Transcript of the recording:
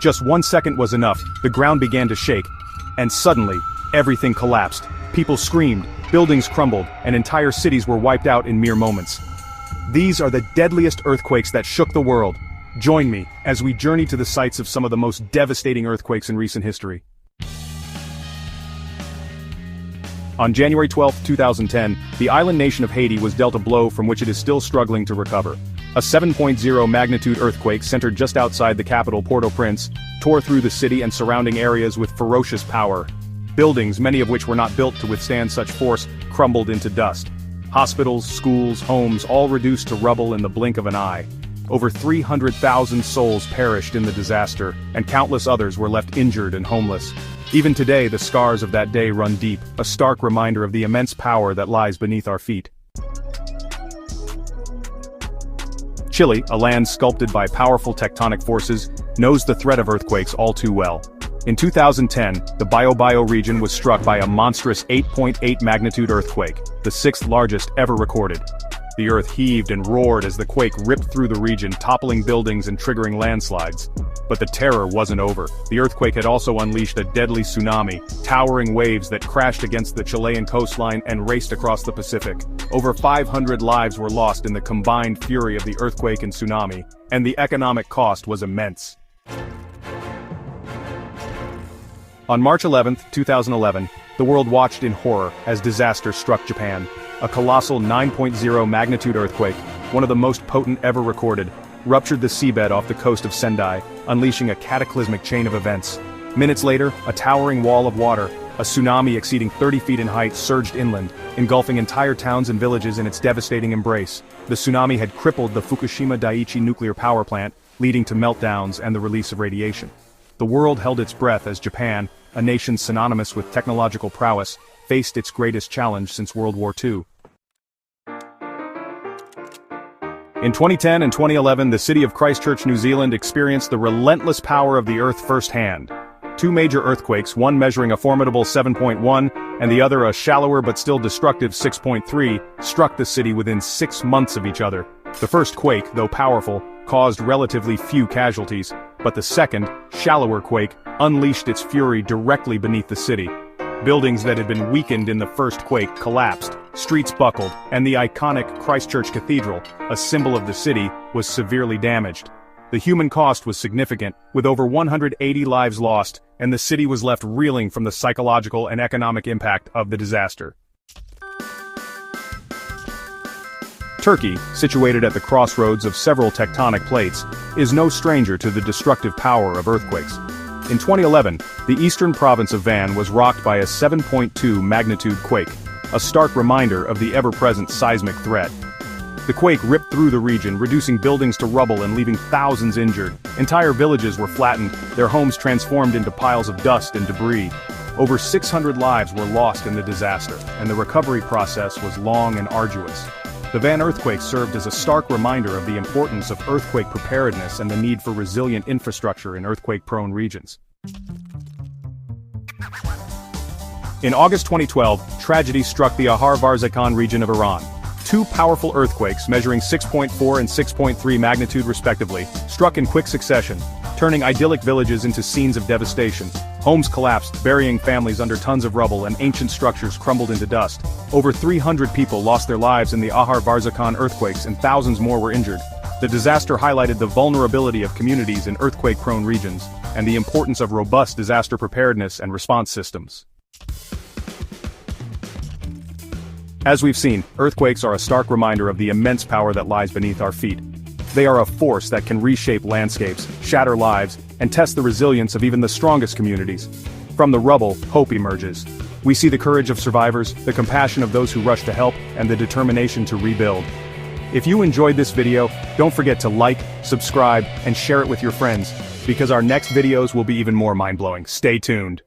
Just 1 second was enough, the ground began to shake. And suddenly, everything collapsed. People screamed, buildings crumbled, and entire cities were wiped out in mere moments. These are the deadliest earthquakes that shook the world. Join me as we journey to the sites of some of the most devastating earthquakes in recent history. On January 12, 2010, the island nation of Haiti was dealt a blow from which it is still struggling to recover. A 7.0 magnitude earthquake centered just outside the capital Port-au-Prince tore through the city and surrounding areas with ferocious power. Buildings, many of which were not built to withstand such force, crumbled into dust. Hospitals, schools, homes, all reduced to rubble in the blink of an eye. Over 300,000 souls perished in the disaster, and countless others were left injured and homeless. Even today, the scars of that day run deep, a stark reminder of the immense power that lies beneath our feet. Chile, a land sculpted by powerful tectonic forces, knows the threat of earthquakes all too well. In 2010, the Biobío region was struck by a monstrous 8.8 magnitude earthquake, the sixth largest ever recorded. The earth heaved and roared as the quake ripped through the region, toppling buildings and triggering landslides. But the terror wasn't over. The earthquake had also unleashed a deadly tsunami, towering waves that crashed against the Chilean coastline and raced across the Pacific. Over 500 lives were lost in the combined fury of the earthquake and tsunami, and the economic cost was immense. On March 11, 2011, the world watched in horror as disaster struck Japan. A colossal 9.0 magnitude earthquake, one of the most potent ever recorded, ruptured the seabed off the coast of Sendai, unleashing a cataclysmic chain of events. Minutes later, a towering wall of water, a tsunami exceeding 30 feet in height, surged inland, engulfing entire towns and villages in its devastating embrace. The tsunami had crippled the Fukushima Daiichi nuclear power plant, leading to meltdowns and the release of radiation. The world held its breath as Japan, a nation synonymous with technological prowess, faced its greatest challenge since World War II. In 2010 and 2011, the city of Christchurch, New Zealand experienced the relentless power of the earth firsthand. Two major earthquakes, one measuring a formidable 7.1 and the other a shallower but still destructive 6.3, struck the city within 6 months of each other. The first quake, though powerful, caused relatively few casualties, but the second, shallower quake, unleashed its fury directly beneath the city. Buildings that had been weakened in the first quake collapsed, streets buckled, and the iconic Christchurch Cathedral, a symbol of the city, was severely damaged. The human cost was significant, with over 180 lives lost, and the city was left reeling from the psychological and economic impact of the disaster. Turkey, situated at the crossroads of several tectonic plates, is no stranger to the destructive power of earthquakes. In 2011, the eastern province of Van was rocked by a 7.2 magnitude quake, a stark reminder of the ever-present seismic threat. The quake ripped through the region, reducing buildings to rubble and leaving thousands injured. Entire villages were flattened, their homes transformed into piles of dust and debris. Over 600 lives were lost in the disaster, and the recovery process was long and arduous. The Van earthquake served as a stark reminder of the importance of earthquake preparedness and the need for resilient infrastructure in earthquake-prone regions. In August 2012, tragedy struck the Ahar Varzakhan region of Iran. Two powerful earthquakes, measuring 6.4 and 6.3 magnitude respectively, struck in quick succession, turning idyllic villages into scenes of devastation. Homes collapsed, burying families under tons of rubble, and ancient structures crumbled into dust. Over 300 people lost their lives in the Ahar Varzakhan earthquakes, and thousands more were injured. The disaster highlighted the vulnerability of communities in earthquake-prone regions, and the importance of robust disaster preparedness and response systems. As we've seen, earthquakes are a stark reminder of the immense power that lies beneath our feet. They are a force that can reshape landscapes, shatter lives, and test the resilience of even the strongest communities. From the rubble, hope emerges. We see the courage of survivors, the compassion of those who rush to help, and the determination to rebuild. If you enjoyed this video, don't forget to like, subscribe, and share it with your friends, because our next videos will be even more mind-blowing. Stay tuned.